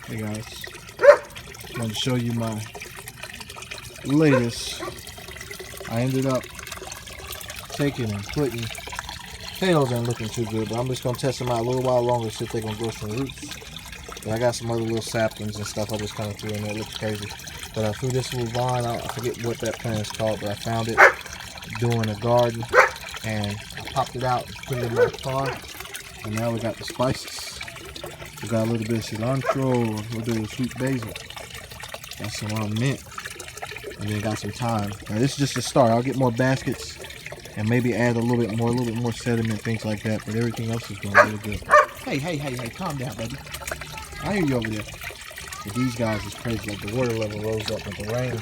Hey guys, I want to show you my latest. I ended up taking and putting potatoes ain't looking too good, but I'm just gonna test them out a little while longer, see if they're gonna grow some roots. But I got some other little saplings and stuff I just kind of threw in there. It looks crazy. But I threw this little vine out. I forget what that plant is called, but I found it doing a garden and I popped it out and put it in my pond. And now we got the spices. We got a little bit of cilantro, a little bit of sweet basil. Got some mint. And then got some thyme. Now this is just a start. I'll get more baskets and maybe add a little bit more sediment, things like that. But everything else is going really good. Hey, calm down, baby. I hear you over there. But these guys is crazy. Like the water level rose up with the rain.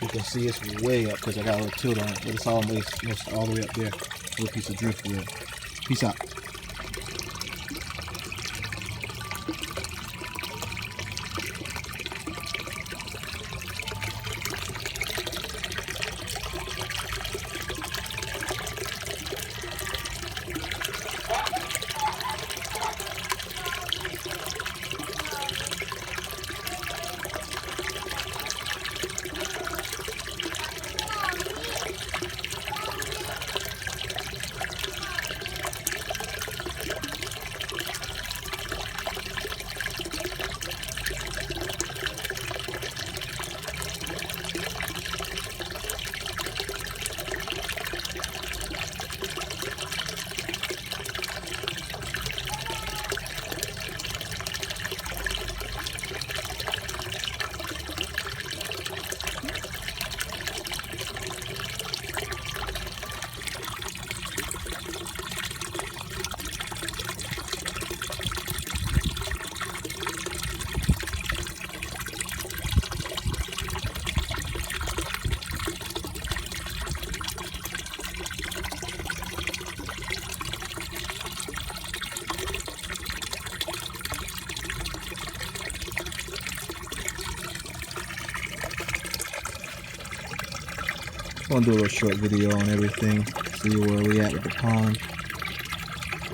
You can see it's way up because I got a little tilt on it. But it's almost all the way up there. A little piece of driftwood. Peace out. I'm gonna do a little short video on everything, see where we at with the pond.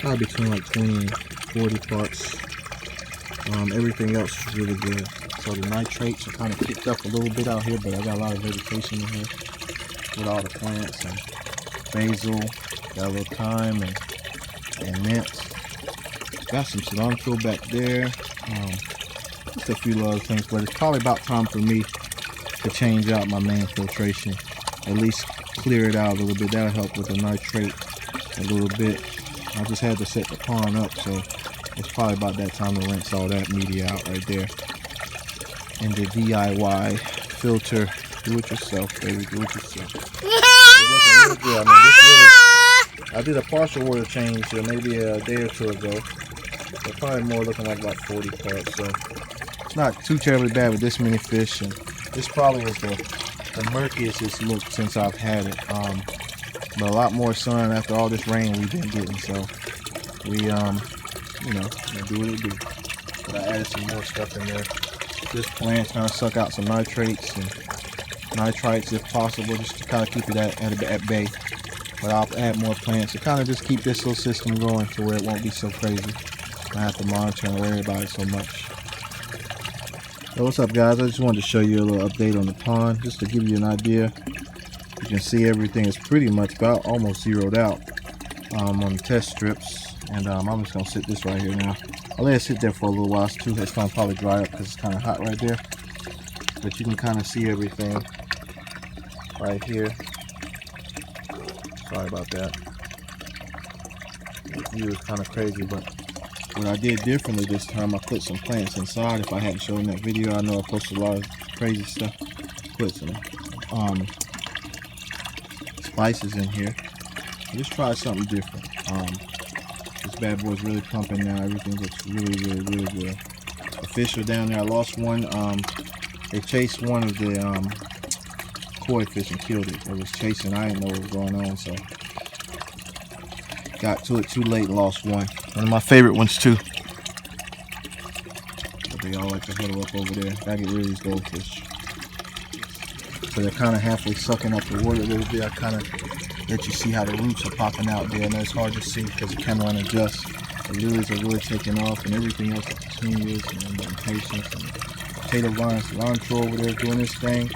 Probably between like 20 and 40 parts. Everything else is really good. So the nitrates are kind of kicked up a little bit out here, but I got a lot of vegetation in here with all the plants and basil, got a little thyme and mint. Got some cilantro back there. Just a few other things, but it's probably about time for me to change out my main filtration. At least clear it out a little bit. That'll help with the nitrate a little bit. I just had to set the pond up, so it's probably about that time to rinse all that media out right there. And the DIY filter, do it yourself, baby, do it yourself. It's looking really good. I did a partial water change maybe a day or two ago. So probably more looking like about 40 parts. So it's not too terribly bad with this many fish. And this probably is the murkiest it's looked since I've had it. But a lot more sun after all this rain we've been getting. So we, you know, do what it do. But I added some more stuff in there. This plant kind of suck out some nitrates and nitrites if possible, just to kind of keep it at bay. But I'll add more plants to kind of just keep this little system going to where it won't be so crazy. I have to monitor and worry about it so much. So what's up, guys? I just wanted to show you a little update on the pond, just to give you an idea. You can see everything is pretty much about almost zeroed out on the test strips. And I'm just gonna sit this right here now. I'll let it sit there for a little while too. It's gonna probably dry up because it's kind of hot right there. But you can kind of see everything right here. Sorry about that. The view is kind of crazy, but what I did differently this time, I put some plants inside. If I hadn't shown that video, I know I posted a lot of crazy stuff. Put some spices in here. Just try something different. This bad boy's really pumping now. Everything looks really good. The fish are down there. I lost one. They chased one of the koi fish and killed it. It was chasing. I didn't know what was going on, so got to it too late and lost one. One of my favorite ones too. But they all like to huddle up over there. Gotta get rid of these goldfish. So they're kind of halfway sucking up the water a little bit. I kind of let you see how the roots are popping out there. I know it's hard to see because the camera adjusts. The lilies are really taking off and everything else 15 years and patience. And potato vine cilantro over there doing this thing.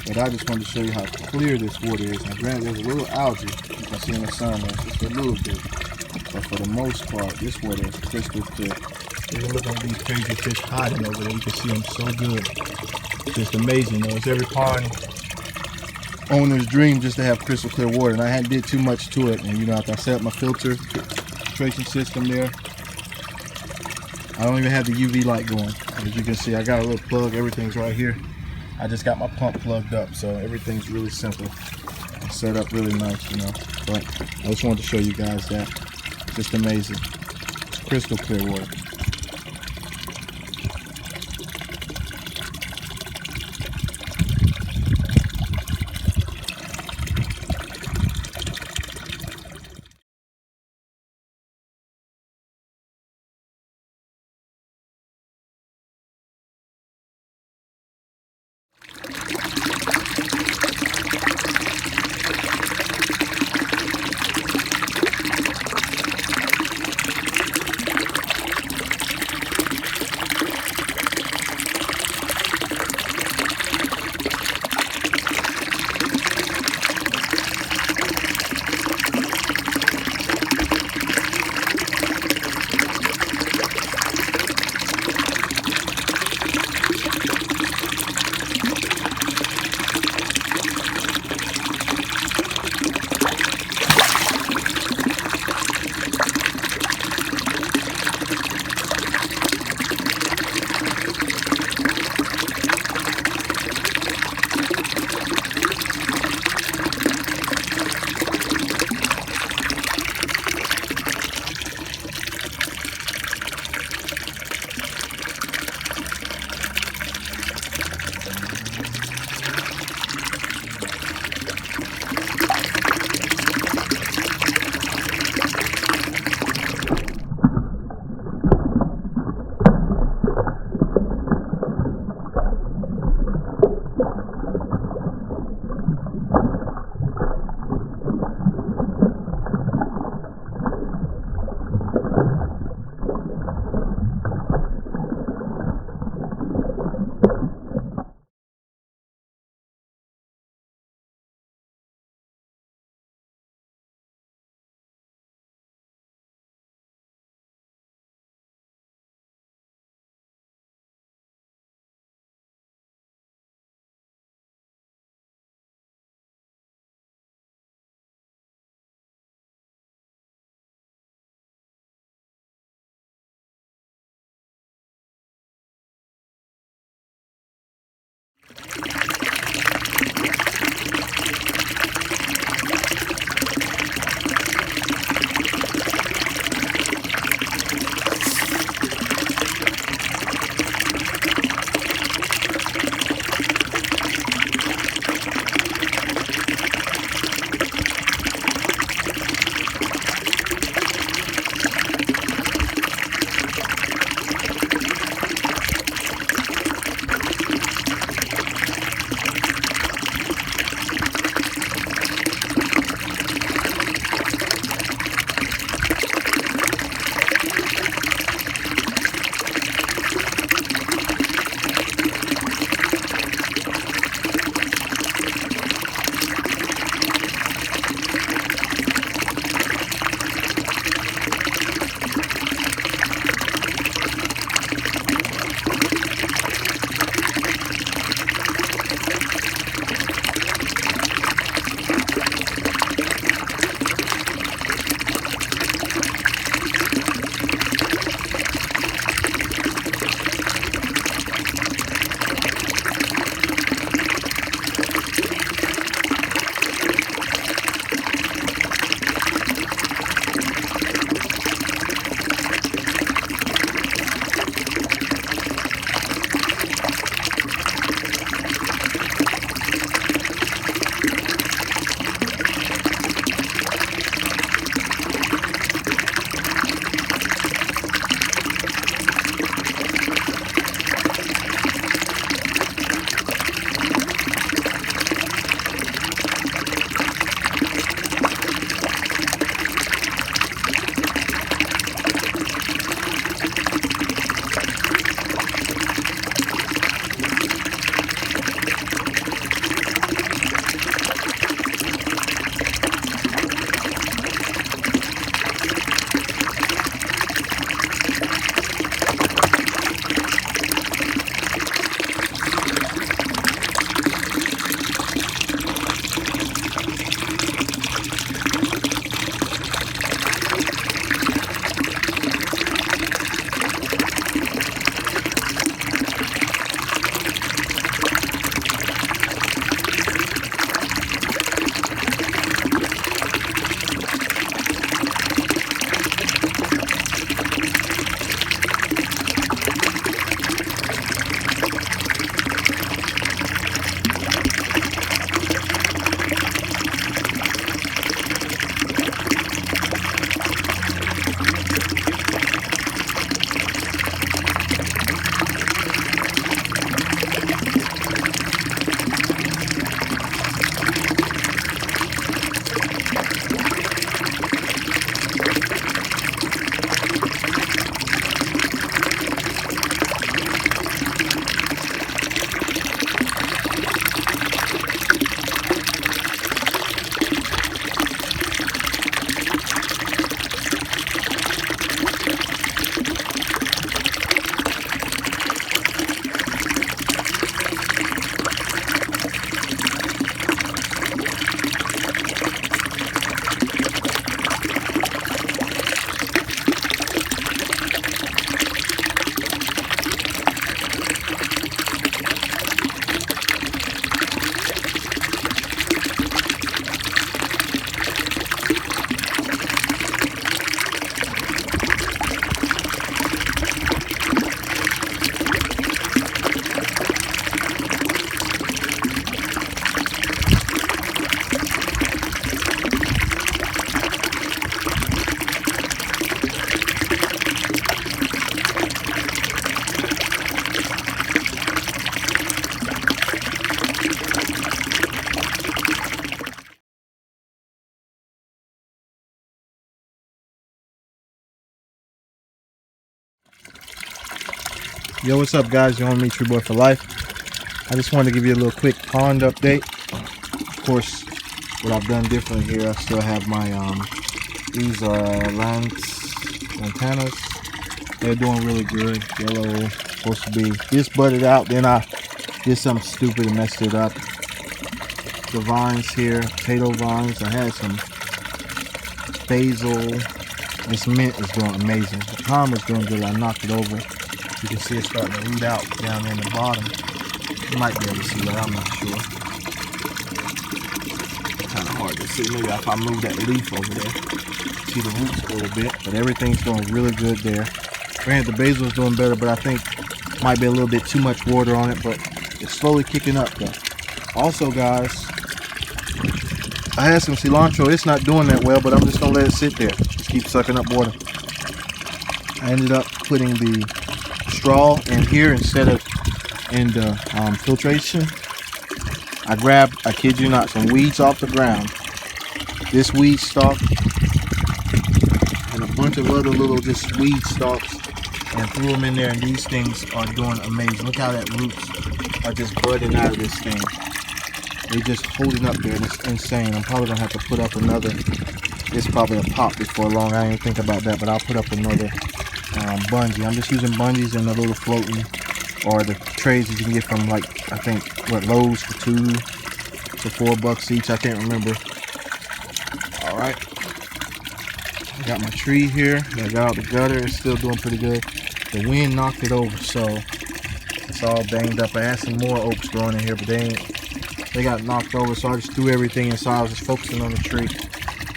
But I just wanted to show you how clear this water is. Now granted, there's a little algae you can see in the sun there, just a little bit. But for the most part, this water is crystal clear. If you look at these crazy fish hiding over there, you can see them so good. It's just amazing though. It's every pond owner's dream just to have crystal clear water. And I hadn't did too much to it. And you know, after I set up my filtration system there, I don't even have the UV light going. As you can see, I got a little plug, everything's right here. I just got my pump plugged up, so everything's really simple and set up really nice, you know. But I just wanted to show you guys that. Just amazing. It's crystal clear water. Yo, what's up, guys? You want to meet Tree Boy for life? I just wanted to give you a little quick pond update. Of course, what I've done different here, I still have my these are lantanas. They're doing really good. Yellow, supposed to be just budded out. Then I did something stupid and messed it up. The vines here, potato vines. I had some basil. This mint is doing amazing. The palm was doing good. I knocked it over. You can see it starting to root out down in the bottom. You might be able to see that, I'm not sure. Kind of hard to see. Maybe if I move that leaf over there, see the roots a little bit. But everything's doing really good there. Granted, the basil is doing better, but I think might be a little bit too much water on it. But it's slowly kicking up though. Also, guys, I had some cilantro. It's not doing that well, but I'm just gonna let it sit there. Just keep sucking up water. I ended up putting the straw in here instead of in the filtration. I grabbed, I kid you not, some weeds off the ground. This weed stalk and a bunch of other little just weed stalks, and threw them in there, and these things are doing amazing. Look how that roots are just budding out of this thing. They're just holding up there, and it's insane. I'm probably gonna have to put up another. It's probably a pop before long. I didn't think about that, but I'll put up another bungee. I'm just using bungees and the little floating, or the trays that you can get from, like, I think what, Lowe's for $2 to $4 each. I can't remember. All right, I got my tree here. I got out the gutter. It's still doing pretty good. The wind knocked it over, so it's all banged up. I had some more oaks growing in here, but they got knocked over, so I just threw everything inside. I was just focusing on the tree.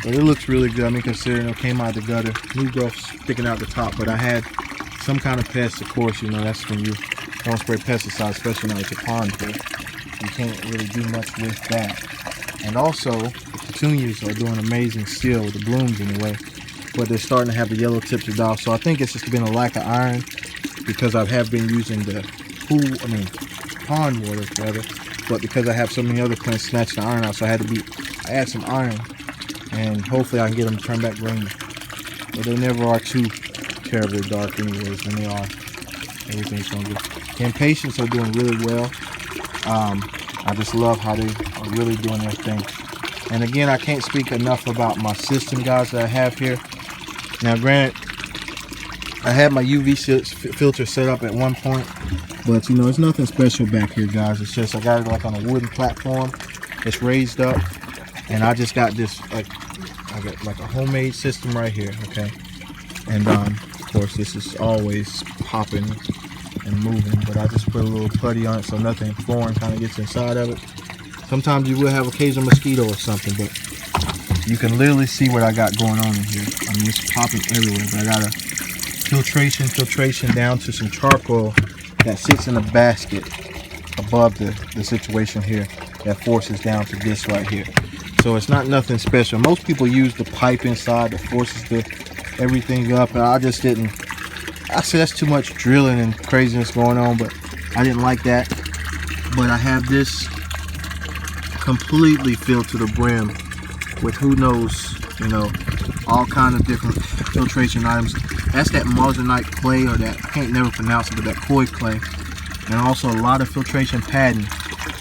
But it looks really good. I mean, considering it came out of the gutter. New growth sticking out the top, but I had some kind of pest, of course. You know, that's when you don't spray pesticides, especially now with your pond here. You can't really do much with that. And also, the petunias are doing amazing still, with the blooms anyway. But they're starting to have the yellow tips of off. So I think it's just been a lack of iron, because I have been using the pond water rather. But because I have so many other plants snatching the iron out, so I add some iron, and hopefully I can get them to turn back green. But they never are too terribly dark anyways. When they are, everything's going good. The impatiens are doing really well. I just love how they are really doing their thing. And again, I can't speak enough about my system, guys, that I have here. Now, granted, I had my UV filter set up at one point, but you know, it's nothing special back here, guys. It's just I got it like on a wooden platform. It's raised up, and I just got this, like, I got like a homemade system right here, okay? And of course, this is always popping and moving, but I just put a little putty on it so nothing foreign kind of gets inside of it. Sometimes you will have occasional mosquito or something, but you can literally see what I got going on in here. I mean, it's popping everywhere, but I got a filtration down to some charcoal that sits in a basket above the situation here that forces down to this right here. So it's not nothing special. Most people use the pipe inside that forces everything up, and I just didn't. I said that's too much drilling and craziness going on, but I didn't like that. But I have this completely filled to the brim with who knows, you know, all kind of different filtration items. That's that marginite clay, or that, I can't never pronounce it, but that koi clay, and also a lot of filtration padding.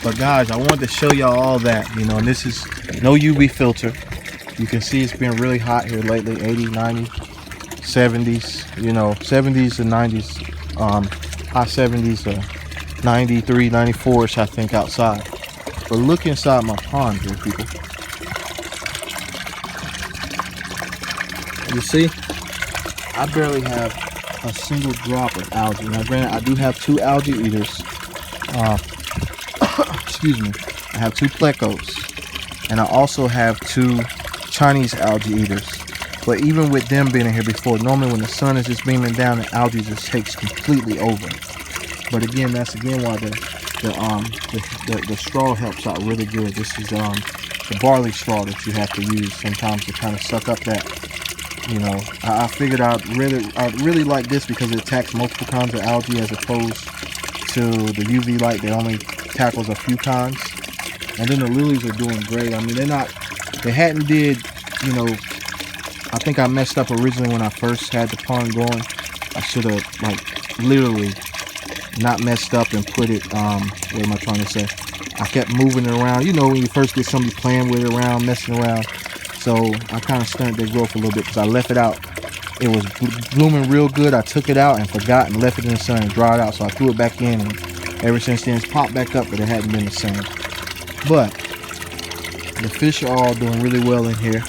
But guys, I wanted to show y'all all that, you know, and this is no UV filter. You can see it's been really hot here lately, 80, 90, 70s, you know, 70s and 90s, high 70s, 93, 94ish, I think, outside. But look inside my pond here, people. You see, I barely have a single drop of algae. Now, granted, I do have 2 algae eaters. Excuse me. I have 2 plecos, and I also have 2 Chinese algae eaters. But even with them being in here before, normally when the sun is just beaming down, the algae just takes completely over. But again, that's again why the straw helps out really good. This is the barley straw that you have to use sometimes to kind of suck up that. You know, I figured I'd really like this because it attacks multiple kinds of algae as opposed to the UV light that only tackles a few kinds. And then the lilies are doing great. I mean, they hadn't did, you know, I think I messed up originally when I first had the pond going. I should have, like, literally not messed up and put it, what am I trying to say? I kept moving it around. You know, when you first get somebody playing with it around, messing around. So I kind of stunted their growth a little bit because I left it out. It was blooming real good. I took it out and forgot and left it in the sun and dried out. So I threw it back in, and ever since then it's popped back up, but it hadn't been the same. But the fish are all doing really well in here.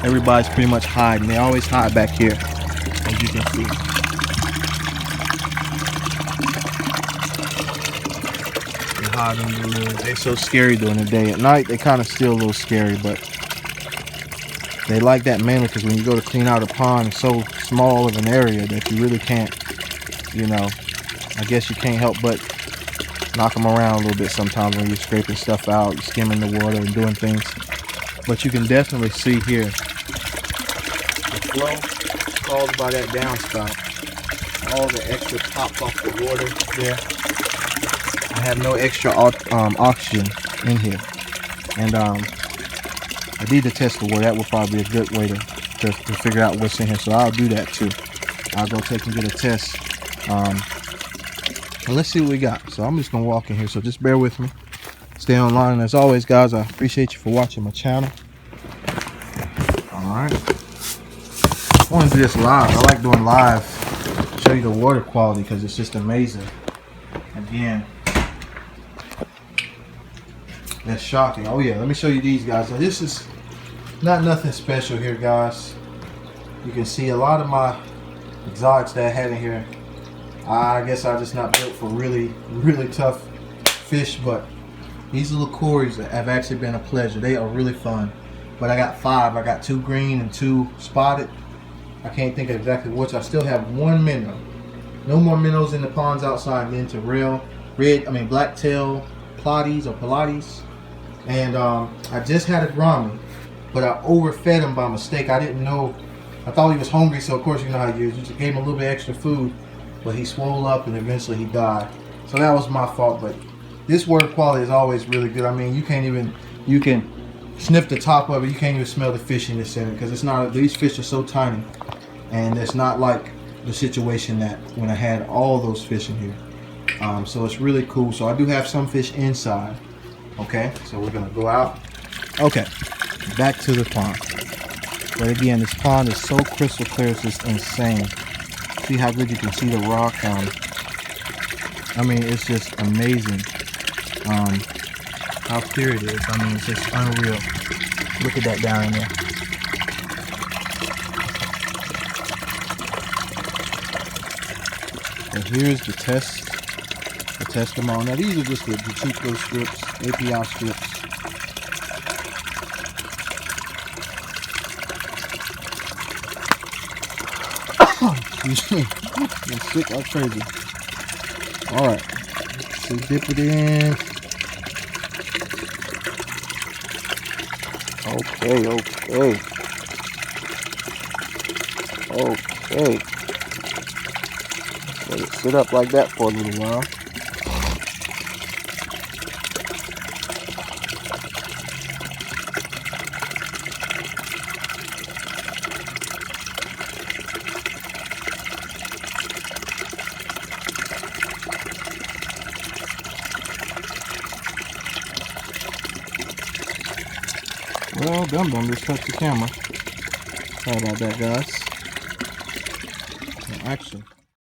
Everybody's pretty much hiding. They always hide back here, as you can see. They hide under the lid. They're so scary during the day. At night, they kind of still a little scary, but they like that mainly because when you go to clean out a pond, it's so small of an area that you really can't, you know, I guess you can't help but knock them around a little bit sometimes when you're scraping stuff out, you're skimming the water and doing things. But you can definitely see here the flow caused by that downspout. All the extra pops off the water there. I have no extra oxygen in here. And I need to test the water. That would probably be a good way to figure out what's in here. So I'll do that too. I'll go take and get a test. And let's see what we got. So I'm just going to walk in here. So just bear with me. Stay online. And as always, guys, I appreciate you for watching my channel. Alright. I want to do this live. I like doing live. Show you the water quality because it's just amazing. Again, that's shocking. Oh yeah, let me show you these guys. Now, this is not nothing special here, guys. You can see a lot of my exotics that I had in here. I guess I'm just not built for really tough fish, but these little cories have actually been a pleasure. They are really fun. But I got 5. I got 2 green and 2 spotted. I can't think of exactly which. I still have 1 minnow. No more minnows in the ponds outside. Then to blacktail platies or pilates. And I just had a Brahmin, but I overfed him by mistake. I didn't know. I thought he was hungry, so of course you know how you just gave him a little bit extra food, but he swole up and eventually he died. So that was my fault. But this water quality is always really good. I mean, you can sniff the top of it. You can't even smell the fishiness in it because it's not. These fish are so tiny, and it's not like the situation that when I had all those fish in here. So it's really cool. So I do have some fish inside. Okay, so we're gonna go out. Okay, back to the pond. But again, this pond is so crystal clear, it's just insane. See how good you can see the rock. I mean, it's just amazing how clear it is. I mean, it's just unreal. Look at that down in there. And here's the test. The test them all. Now these are just the cheap little strips, API strips. Excuse me. I'm sick like crazy. Alright. So dip it in. Okay. Let it sit up like that for a little while. Well, Dum Dum just touched the camera. Sorry about that, guys. Action.